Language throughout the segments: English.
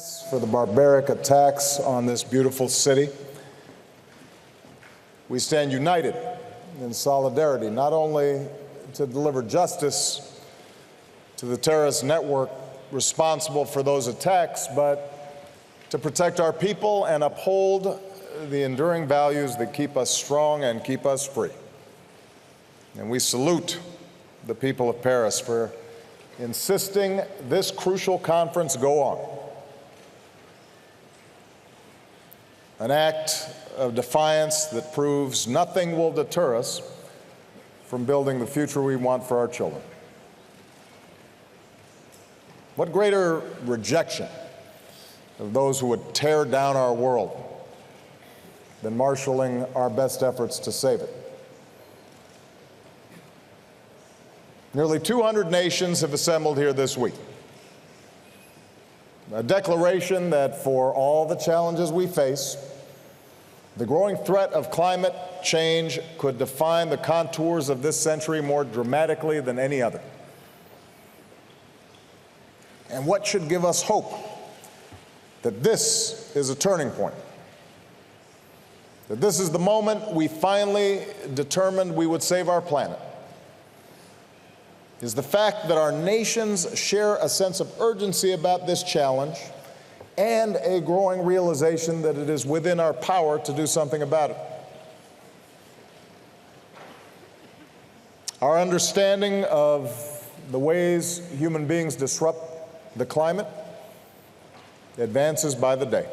for the barbaric attacks on this beautiful city. We stand united in solidarity, not only to deliver justice to the terrorist network responsible for those attacks, but to protect our people and uphold the enduring values that keep us strong and keep us free. And we salute the people of Paris for insisting this crucial conference go on. An act of defiance that proves nothing will deter us from building the future we want for our children. What greater rejection of those who would tear down our world than marshaling our best efforts to save it? Nearly 200 nations have assembled here this week. A declaration that for all the challenges we face, the growing threat of climate change could define the contours of this century more dramatically than any other. And what should give us hope that this is a turning point, that this is the moment we finally determined we would save our planet, is the fact that our nations share a sense of urgency about this challenge and a growing realization that it is within our power to do something about it. Our understanding of the ways human beings disrupt the climate advances by the day.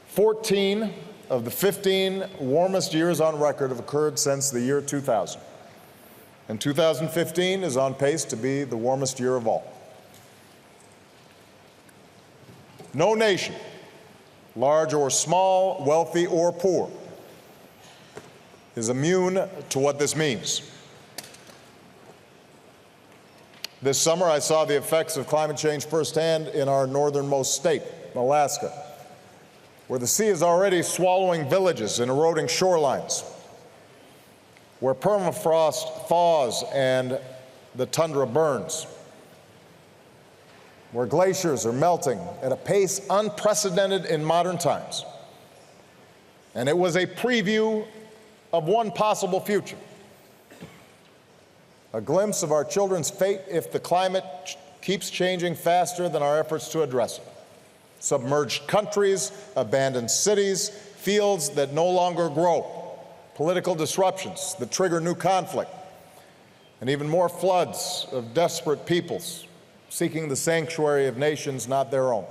14 of the 15 warmest years on record have occurred since the year 2000. And 2015 is on pace to be the warmest year of all. No nation, large or small, wealthy or poor, is immune to what this means. This summer, I saw the effects of climate change firsthand in our northernmost state, Alaska, where the sea is already swallowing villages and eroding shorelines, where permafrost thaws and the tundra burns, where glaciers are melting at a pace unprecedented in modern times. And it was a preview of one possible future, a glimpse of our children's fate if the climate keeps changing faster than our efforts to address it. Submerged countries, abandoned cities, fields that no longer grow, political disruptions that trigger new conflict, and even more floods of desperate peoples seeking the sanctuary of nations not their own.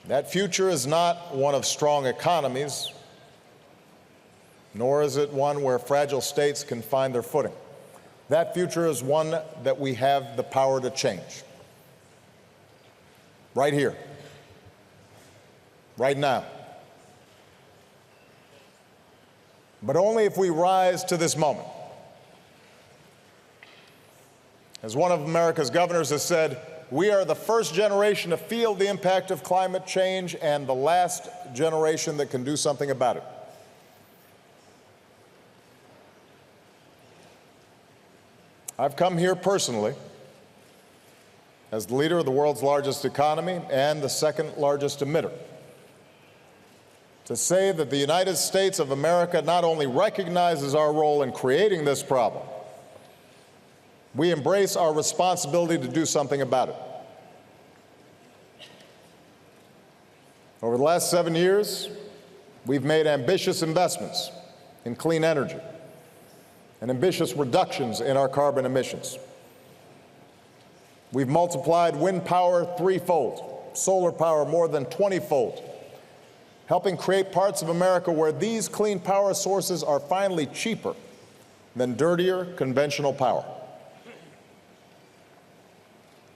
That future is not one of strong economies, nor is it one where fragile states can find their footing. That future is one that we have the power to change. Right here, right now. But only if we rise to this moment. As one of America's governors has said, we are the first generation to feel the impact of climate change and the last generation that can do something about it. I've come here personally as the leader of the world's largest economy and the second largest emitter to say that the United States of America not only recognizes our role in creating this problem, we embrace our responsibility to do something about it. Over the last 7 years, we've made ambitious investments in clean energy and ambitious reductions in our carbon emissions. We've multiplied wind power threefold, solar power more than 20-fold, helping create parts of America where these clean power sources are finally cheaper than dirtier conventional power.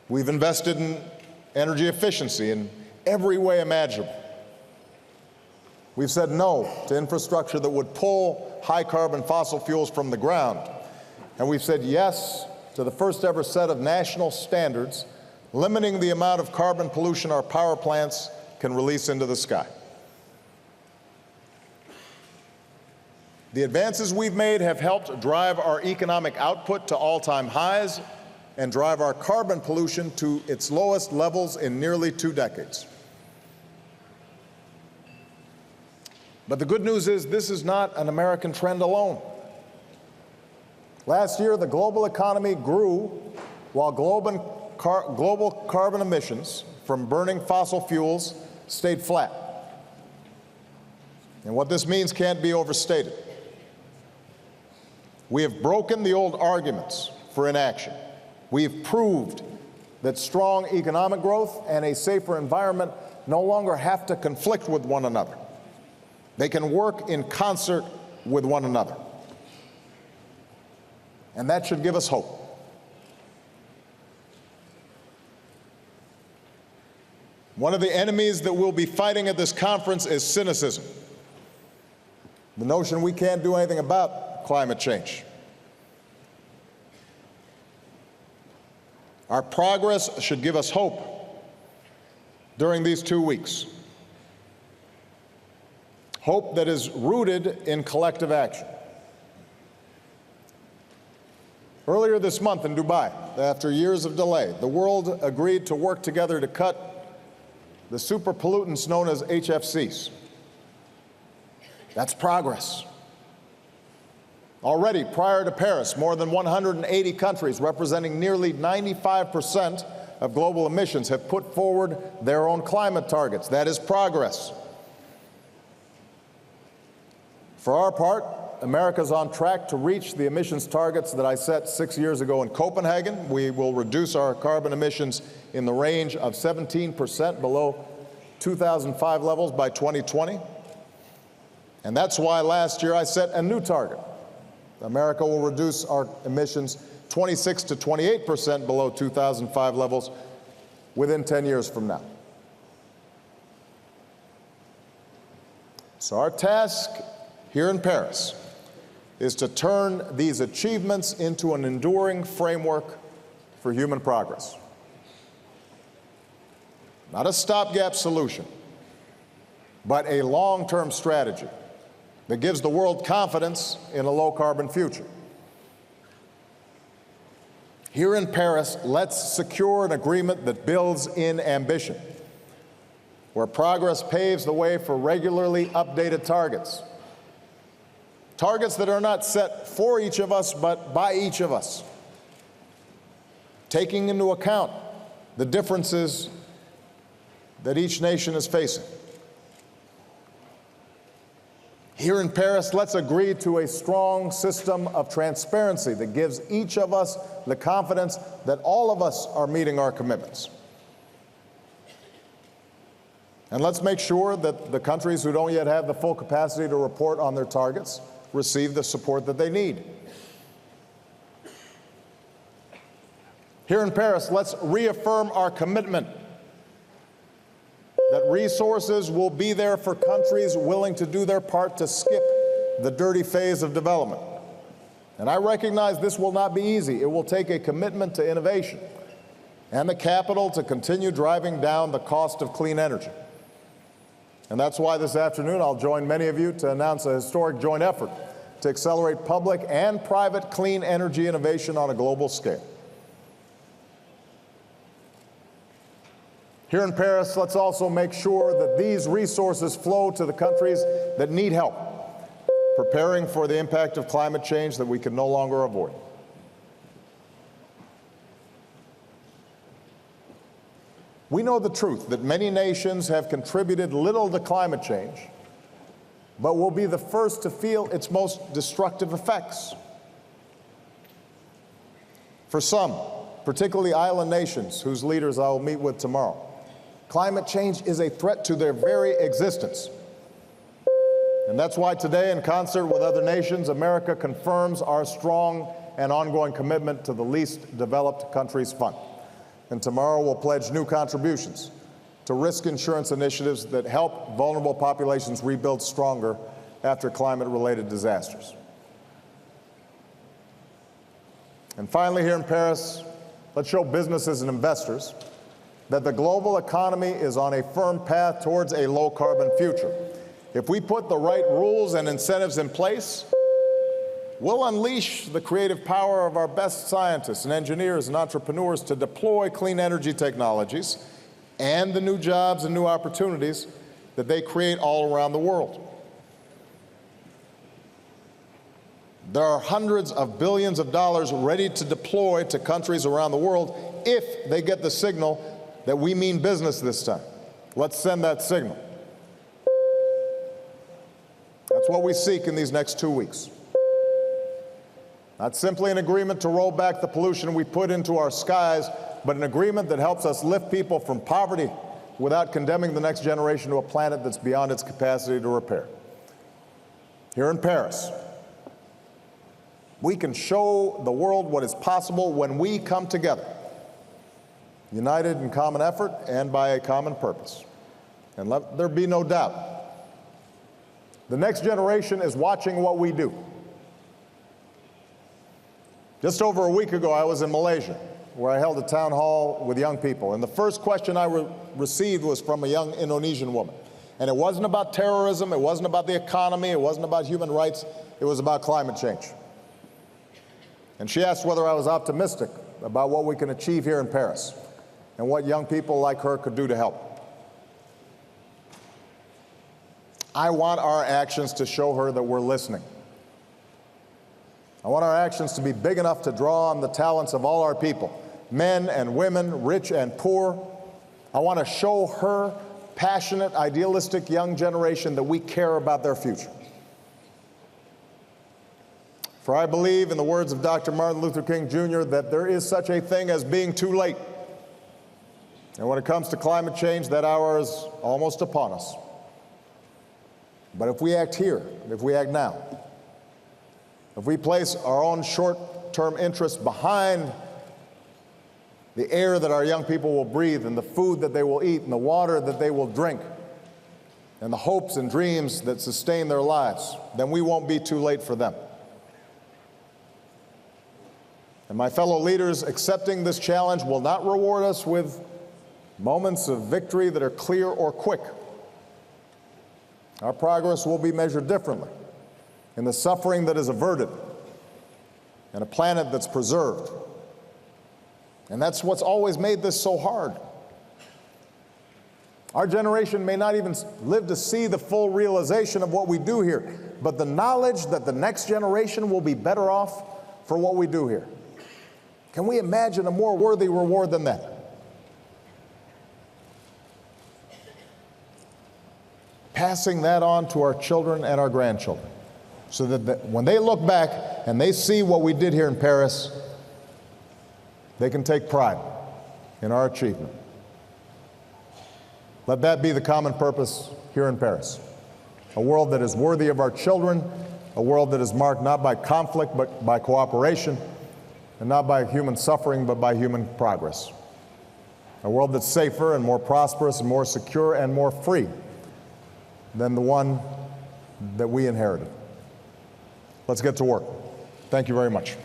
We've invested in energy efficiency in every way imaginable. We've said no to infrastructure that would pull high-carbon fossil fuels from the ground. And we've said yes to the first ever set of national standards limiting the amount of carbon pollution our power plants can release into the sky. The advances we've made have helped drive our economic output to all-time highs and drive our carbon pollution to its lowest levels in nearly 2 decades. But the good news is this is not an American trend alone. Last year, the global economy grew while global carbon emissions from burning fossil fuels stayed flat. And what this means can't be overstated. We have broken the old arguments for inaction. We have proved that strong economic growth and a safer environment no longer have to conflict with one another. They can work in concert with one another. And that should give us hope. One of the enemies that we'll be fighting at this conference is cynicism. The notion we can't do anything about climate change. Our progress should give us hope during these 2 weeks. Hope that is rooted in collective action. Earlier this month in Dubai, after years of delay, the world agreed to work together to cut the super pollutants known as HFCs. That's progress. Already, prior to Paris, more than 180 countries representing nearly 95% of global emissions have put forward their own climate targets. That is progress. For our part, America's on track to reach the emissions targets that I set 6 years ago in Copenhagen. We will reduce our carbon emissions in the range of 17% below 2005 levels by 2020. And that's why last year I set a new target. America will reduce our emissions 26 to 28% below 2005 levels within 10 years from now. So our task here in Paris is to turn these achievements into an enduring framework for human progress. Not a stopgap solution, but a long-term strategy that gives the world confidence in a low-carbon future. Here in Paris, let's secure an agreement that builds in ambition, where progress paves the way for regularly updated targets. Targets that are not set for each of us, but by each of us, taking into account the differences that each nation is facing. Here in Paris, let's agree to a strong system of transparency that gives each of us the confidence that all of us are meeting our commitments. And let's make sure that the countries who don't yet have the full capacity to report on their targets receive the support that they need. Here in Paris, let's reaffirm our commitment that resources will be there for countries willing to do their part to skip the dirty phase of development. And I recognize this will not be easy. It will take a commitment to innovation and the capital to continue driving down the cost of clean energy. And that's why this afternoon I'll join many of you to announce a historic joint effort to accelerate public and private clean energy innovation on a global scale. Here in Paris, let's also make sure that these resources flow to the countries that need help preparing for the impact of climate change that we can no longer avoid. We know the truth that many nations have contributed little to climate change, but will be the first to feel its most destructive effects. For some, particularly island nations whose leaders I will meet with tomorrow, climate change is a threat to their very existence. And that's why today, in concert with other nations, America confirms our strong and ongoing commitment to the Least Developed Countries Fund. And tomorrow we'll pledge new contributions to risk insurance initiatives that help vulnerable populations rebuild stronger after climate-related disasters. And finally, here in Paris, let's show businesses and investors that the global economy is on a firm path towards a low-carbon future. If we put the right rules and incentives in place, We'll unleash the creative power of our best scientists and engineers and entrepreneurs to deploy clean energy technologies and the new jobs and new opportunities that they create all around the world. There are hundreds of billions of dollars ready to deploy to countries around the world if they get the signal that we mean business this time. Let's send that signal. That's what we seek in these next 2 weeks. Not simply an agreement to roll back the pollution we put into our skies, but an agreement that helps us lift people from poverty without condemning the next generation to a planet that's beyond its capacity to repair. Here in Paris, we can show the world what is possible when we come together, united in common effort and by a common purpose. And let there be no doubt, the next generation is watching what we do. Just over a week ago, I was in Malaysia, where I held a town hall with young people. And the first question I received was from a young Indonesian woman. And it wasn't about terrorism, it wasn't about the economy, it wasn't about human rights, it was about climate change. And she asked whether I was optimistic about what we can achieve here in Paris and what young people like her could do to help. I want our actions to show her that we're listening. I want our actions to be big enough to draw on the talents of all our people, men and women, rich and poor. I want to show her passionate, idealistic young generation that we care about their future. For I believe, in the words of Dr. Martin Luther King Jr., that there is such a thing as being too late. And when it comes to climate change, that hour is almost upon us. But if we act here, if we act now, if we place our own short-term interests behind the air that our young people will breathe and the food that they will eat and the water that they will drink and the hopes and dreams that sustain their lives, then we won't be too late for them. And my fellow leaders, accepting this challenge will not reward us with moments of victory that are clear or quick. Our progress will be measured differently in the suffering that is averted and a planet that's preserved. And that's what's always made this so hard. Our generation may not even live to see the full realization of what we do here, but the knowledge that the next generation will be better off for what we do here. Can we imagine a more worthy reward than that? Passing that on to our children and our grandchildren, so that when they look back and they see what we did here in Paris, they can take pride in our achievement. Let that be the common purpose here in Paris. A world that is worthy of our children, a world that is marked not by conflict but by cooperation, and not by human suffering but by human progress. A world that's safer and more prosperous and more secure and more free than the one that we inherited. Let's get to work. Thank you very much.